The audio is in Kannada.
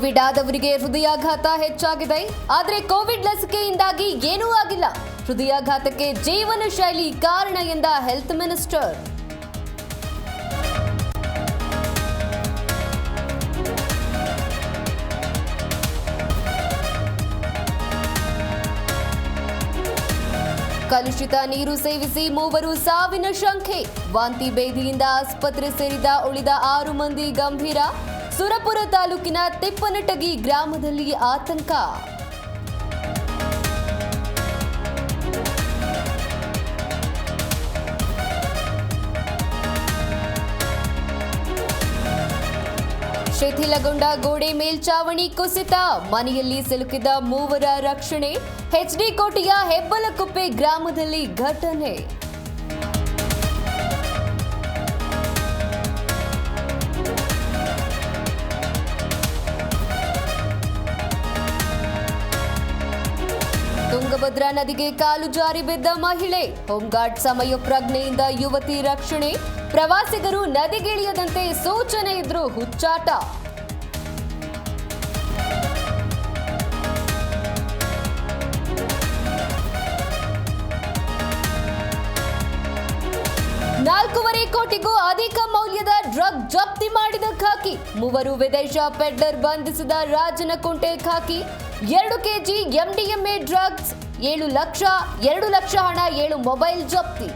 ಕೋವಿಡ್ ಆದವರಿಗೆ ಹೃದಯಾಘಾತ ಹೆಚ್ಚಾಗಿದೆ. ಆದರೆ ಕೋವಿಡ್ ಲಸಿಕೆಯಿಂದಾಗಿ ಏನೂ ಆಗಿಲ್ಲ. ಹೃದಯಾಘಾತಕ್ಕೆ ಜೀವನ ಶೈಲಿ ಕಾರಣ ಎಂದ ಹೆಲ್ತ್ ಮಿನಿಸ್ಟರ್. ಕಲುಷಿತ ನೀರು ಸೇವಿಸಿ ಮೂವರು ಸಾವಿನ ಶಂಕೆ. ವಾಂತಿ ಭೇದಿಯಿಂದ ಆಸ್ಪತ್ರೆ ಸೇರಿದ ಉಳಿದ 6 ಮಂದಿ ಗಂಭೀರ. ಸುರಪುರ ತಾಲೂಕಿನ ತಿಪ್ಪನಟಗಿ ಗ್ರಾಮದಲ್ಲಿ ಆತಂಕ. ಶಿಥಿಲಗೊಂಡ ಗೋಡೆ ಮೇಲ್ಚಾವಣಿ ಕುಸಿತ. ಮನೆಯಲ್ಲಿ ಸಿಲುಕಿದ ಮೂವರ ರಕ್ಷಣೆ. ಎಚ್ಡಿ ಕೋಟೆಯ ಹೆಬ್ಬಲಕುಪ್ಪೆ ಗ್ರಾಮದಲ್ಲಿ ಘಟನೆ. ತುಂಗಭದ್ರಾ ನದಿಗೆ ಕಾಲು ಜಾರಿ ಬಿದ್ದ ಮಹಿಳೆ. ಹೋಂಗಾರ್ಡ್ ಸಮಯ ಪ್ರಜ್ಞೆಯಿಂದ ಯುವತಿ ರಕ್ಷಣೆ. ಪ್ರವಾಸಿಗರು ನದಿಗಿಳಿಯದಂತೆ ಸೂಚನೆ ಇದ್ರೂ ಹುಚ್ಚಾಟ. $4.5 ಕೋಟಿಗೂ ಅಧಿಕ ಮೌಲ್ಯದ ಡ್ರಗ್ ಜಪ್ತಿ ಮಾಡಿದ ಖಾಕಿ. ಮೂವರು ವಿದೇಶ ಪೆಡ್ಲರ್ ಬಂಧಿಸಿದ ರಾಜನಕುಂಟೆ ಖಾಕಿ. 2 ಕೆಜಿ ಎಂಡಿಎಂಎ ಡ್ರಗ್ಸ್, 2 ಲಕ್ಷ ಹಣ, 7 ಮೊಬೈಲ್ ಜಪ್ತಿ.